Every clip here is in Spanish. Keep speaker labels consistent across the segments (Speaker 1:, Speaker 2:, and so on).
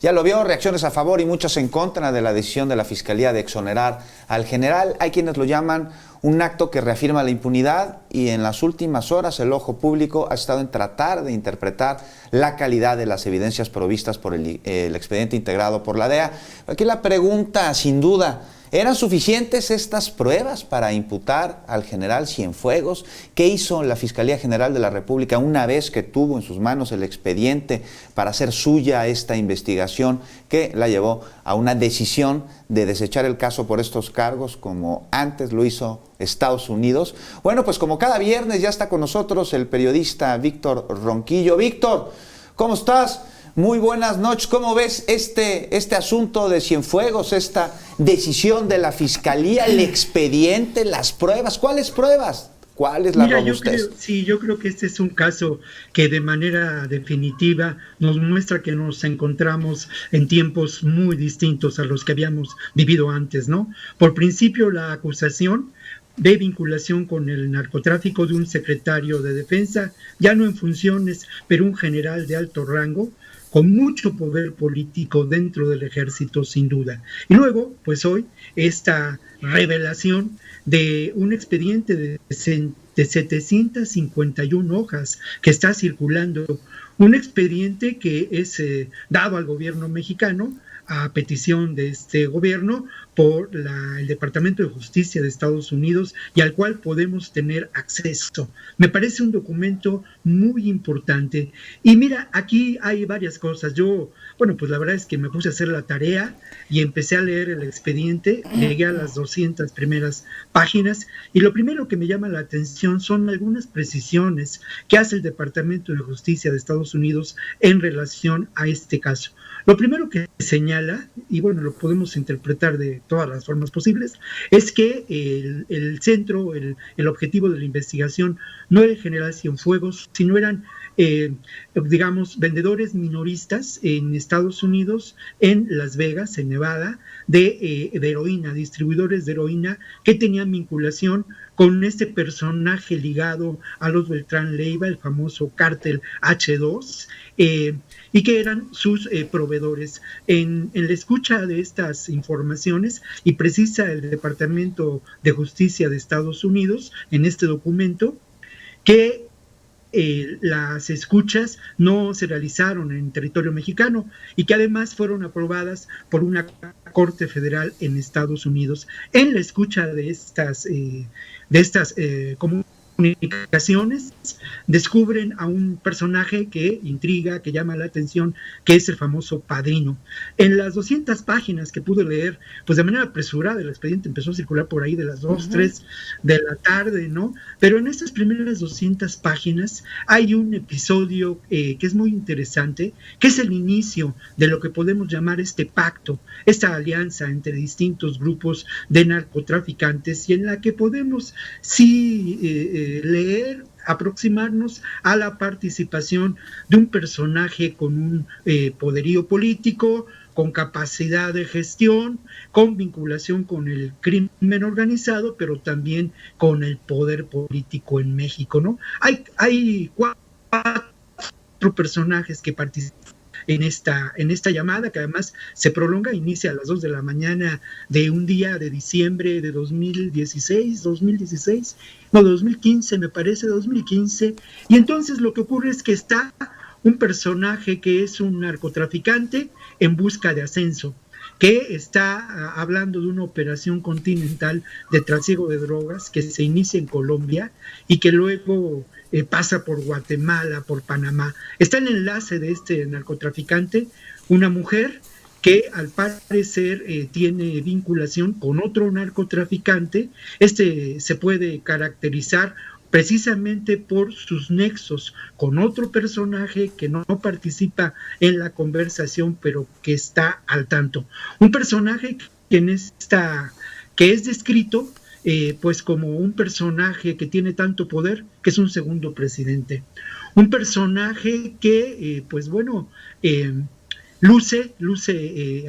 Speaker 1: Ya lo vio, reacciones a favor y muchas en contra de la decisión de la Fiscalía de exonerar al general. Hay quienes lo llaman un acto que reafirma la impunidad y en las últimas horas el ojo público ha estado en tratar de interpretar la calidad de las evidencias provistas por el expediente integrado por la DEA. Aquí la pregunta, sin duda, ¿eran suficientes estas pruebas para imputar al general Cienfuegos? ¿Qué hizo la Fiscalía General de la República una vez que tuvo en sus manos el expediente para hacer suya esta investigación que la llevó a una decisión de desechar el caso por estos cargos como antes lo hizo Estados Unidos? Bueno, pues como cada viernes ya está con nosotros el periodista Víctor Ronquillo. Víctor, ¿cómo estás? Muy buenas noches. ¿Cómo ves este asunto de Cienfuegos, esta decisión de la Fiscalía, el expediente, las pruebas? ¿Cuáles pruebas? ¿Cuál es la robustez?
Speaker 2: Yo creo que este es un caso que de manera definitiva nos muestra que nos encontramos en tiempos muy distintos a los que habíamos vivido antes, ¿no? Por principio, la acusación de vinculación con el narcotráfico de un secretario de defensa, ya no en funciones, pero un general de alto rango, con mucho poder político dentro del ejército, sin duda. Y luego, pues hoy, esta revelación de un expediente de 751 hojas que está circulando, un expediente que es dado al gobierno mexicano a petición de este gobierno por el Departamento de Justicia de Estados Unidos y al cual podemos tener acceso. Me parece un documento muy importante. Y mira, aquí hay varias cosas. Pues la verdad es que me puse a hacer la tarea y empecé a leer el expediente, llegué a las 200 primeras páginas y lo primero que me llama la atención son algunas precisiones que hace el Departamento de Justicia de Estados Unidos en relación a este caso. Lo primero que señala, y bueno, lo podemos interpretar de todas las formas posibles, es que el centro, el objetivo de la investigación no era el general Cienfuegos, sino eran, vendedores minoristas en Estados Unidos, en Las Vegas, en Nevada, de heroína, distribuidores de heroína que tenían vinculación con este personaje ligado a los Beltrán Leiva, el famoso cártel H2, y que eran sus proveedores. En la escucha de estas informaciones, y precisa el Departamento de Justicia de Estados Unidos en este documento, que las escuchas no se realizaron en territorio mexicano y que además fueron aprobadas por una Corte Federal en Estados Unidos. En la escucha de estas comunicaciones descubren a un personaje que intriga, que llama la atención, que es el famoso Padrino. En las 200 páginas que pude leer, pues de manera apresurada, el expediente empezó a circular por ahí de las 2, 3 de la tarde, ¿no? Pero en estas primeras 200 páginas hay un episodio que es muy interesante, que es el inicio de lo que podemos llamar este pacto, esta alianza entre distintos grupos de narcotraficantes y en la que podemos leer, aproximarnos a la participación de un personaje con un poderío político, con capacidad de gestión, con vinculación con el crimen organizado, pero también con el poder político en México, ¿no? Hay 4 personajes que participan en esta llamada, que además se prolonga, inicia a las 2 de la mañana de un día de diciembre de 2015, me parece, 2015, y entonces lo que ocurre es que está un personaje que es un narcotraficante en busca de ascenso, que está hablando de una operación continental de trasiego de drogas que se inicia en Colombia y que luego pasa por Guatemala, por Panamá. Está el enlace de este narcotraficante, una mujer que al parecer tiene vinculación con otro narcotraficante. Se puede caracterizar precisamente por sus nexos con otro personaje que no participa en la conversación, pero que está al tanto. Un personaje que es descrito pues como un personaje que tiene tanto poder, que es un segundo presidente. Un personaje que,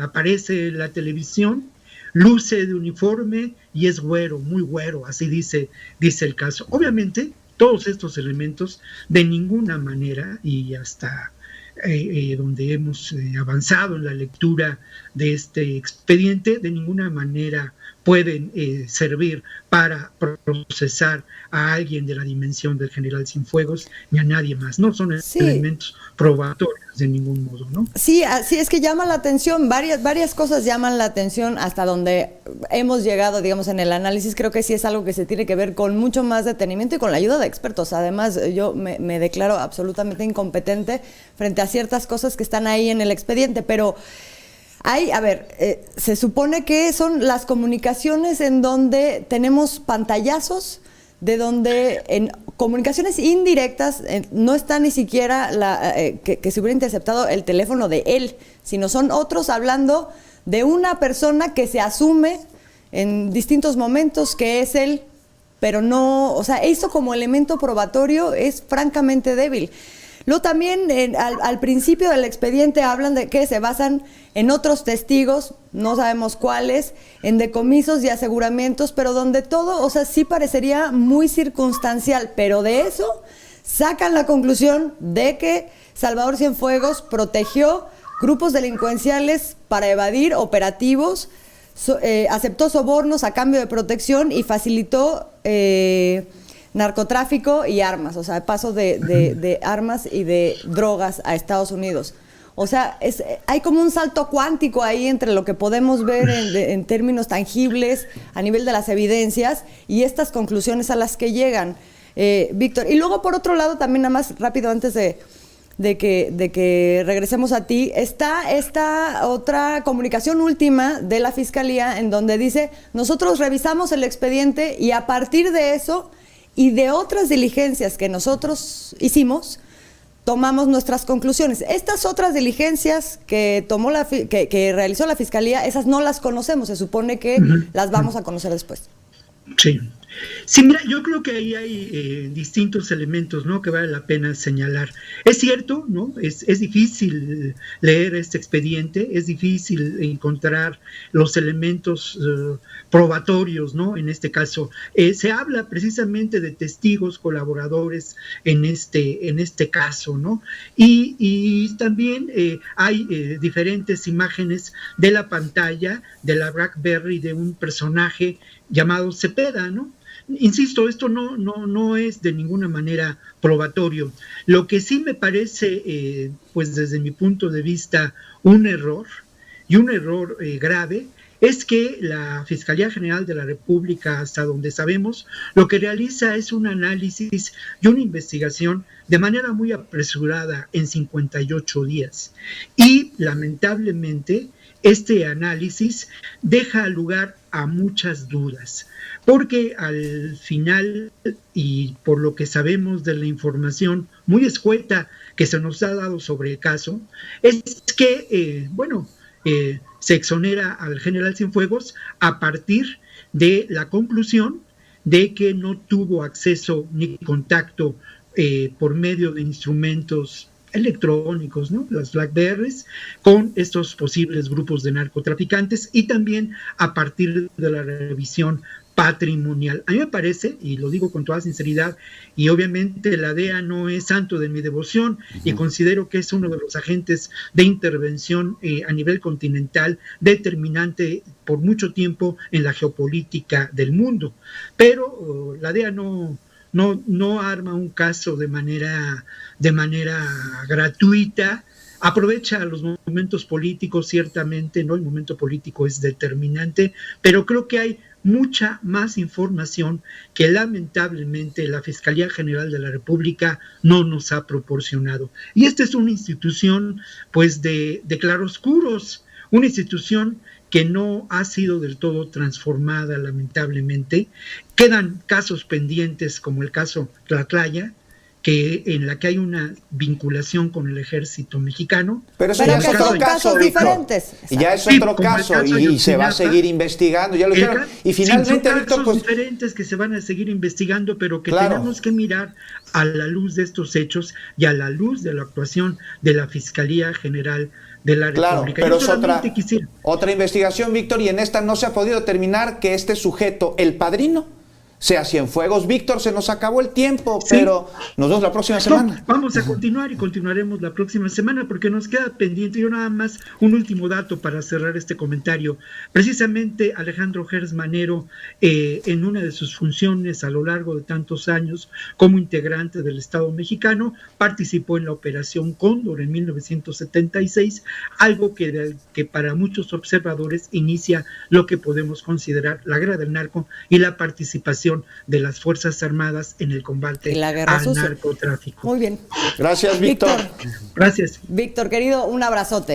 Speaker 2: aparece en la televisión, luce de uniforme y es güero, muy güero, así dice el caso. Obviamente, todos estos elementos de ninguna manera, y hasta donde hemos avanzado en la lectura de este expediente, de ninguna manera pueden servir para procesar a alguien de la dimensión del general Cienfuegos ni a nadie más. No son elementos probatorios de ningún modo, ¿no?
Speaker 3: Sí, así es que llama la atención, varias cosas llaman la atención hasta donde hemos llegado, digamos, en el análisis. Creo que sí es algo que se tiene que ver con mucho más detenimiento y con la ayuda de expertos. Además, yo me declaro absolutamente incompetente frente a ciertas cosas que están ahí en el expediente, pero se supone que son las comunicaciones en donde tenemos pantallazos, de donde en comunicaciones indirectas no está ni siquiera que se hubiera interceptado el teléfono de él, sino son otros hablando de una persona que se asume en distintos momentos que es él, pero no, o sea, eso como elemento probatorio es francamente débil. Luego también al principio del expediente hablan de que se basan en otros testigos, no sabemos cuáles, en decomisos y aseguramientos, pero donde todo, o sea, sí parecería muy circunstancial, pero de eso sacan la conclusión de que Salvador Cienfuegos protegió grupos delincuenciales para evadir operativos, aceptó sobornos a cambio de protección y facilitó narcotráfico y armas, o sea, paso de armas y de drogas a Estados Unidos. O sea, hay como un salto cuántico ahí entre lo que podemos ver en términos tangibles a nivel de las evidencias y estas conclusiones a las que llegan, Víctor. Y luego, por otro lado, también nada más rápido antes de que regresemos a ti, está esta otra comunicación última de la Fiscalía en donde dice, nosotros revisamos el expediente y a partir de eso y de otras diligencias que nosotros hicimos, tomamos nuestras conclusiones. Estas otras diligencias que que realizó la Fiscalía, esas no las conocemos, se supone que las vamos a conocer después.
Speaker 2: Sí. Sí, mira, yo creo que ahí hay distintos elementos, ¿no?, que vale la pena señalar. Es cierto, ¿no?, es difícil leer este expediente, es difícil encontrar los elementos probatorios, ¿no? En este caso, se habla precisamente de testigos, colaboradores en este caso, ¿no? Y también hay diferentes imágenes de la pantalla de la BlackBerry de un personaje llamado Cepeda, ¿no? Insisto, esto no es de ninguna manera probatorio. Lo que sí me parece, pues desde mi punto de vista, un error, y un error grave, es que la Fiscalía General de la República, hasta donde sabemos, lo que realiza es un análisis y una investigación de manera muy apresurada en 58 días. Y lamentablemente, este análisis deja lugar a muchas dudas, porque al final, y por lo que sabemos de la información muy escueta que se nos ha dado sobre el caso, es que, se exonera al general Cienfuegos a partir de la conclusión de que no tuvo acceso ni contacto por medio de instrumentos electrónicos, ¿no?, las BlackBerrys, con estos posibles grupos de narcotraficantes, y también a partir de la revisión patrimonial. A mí me parece, y lo digo con toda sinceridad, y obviamente la DEA no es santo de mi devoción, y considero que es uno de los agentes de intervención a nivel continental determinante por mucho tiempo en la geopolítica del mundo, pero la DEA no arma un caso de manera gratuita, aprovecha los momentos políticos, ciertamente, ¿no? El momento político es determinante, pero creo que hay mucha más información que lamentablemente la Fiscalía General de la República no nos ha proporcionado. Y esta es una institución, pues, de claroscuros, una institución que no ha sido del todo transformada, lamentablemente. Quedan casos pendientes, como el caso Tlatlaya, en la que hay una vinculación con el ejército mexicano.
Speaker 1: Pero eso ya es otro caso,
Speaker 3: diferentes.
Speaker 1: Y ya es otro caso, y se va a seguir investigando, ya lo dijeron. Y finalmente,
Speaker 2: son
Speaker 1: Víctor,
Speaker 2: casos diferentes que se van a seguir investigando, pero que tenemos que mirar a la luz de estos hechos y a la luz de la actuación de la Fiscalía General de la República.
Speaker 1: Pero es otra investigación, Víctor, y en esta no se ha podido determinar que este sujeto, el padrino, sea Cienfuegos. Víctor, se nos acabó el tiempo,
Speaker 2: Sí.
Speaker 1: pero nos vemos la próxima semana.
Speaker 2: No, vamos a continuar y continuaremos la próxima semana porque nos queda pendiente. Yo nada más un último dato para cerrar este comentario. Precisamente Alejandro Gers Manero, en una de sus funciones a lo largo de tantos años como integrante del Estado mexicano, participó en la Operación Cóndor en 1976, algo que para muchos observadores inicia lo que podemos considerar la guerra del narco y la participación de las Fuerzas Armadas en el combate
Speaker 3: Y la guerra
Speaker 2: al
Speaker 3: sucia.
Speaker 2: narcotráfico.
Speaker 3: Muy bien.
Speaker 1: Gracias, Víctor.
Speaker 2: Gracias.
Speaker 3: Víctor, querido, un abrazote.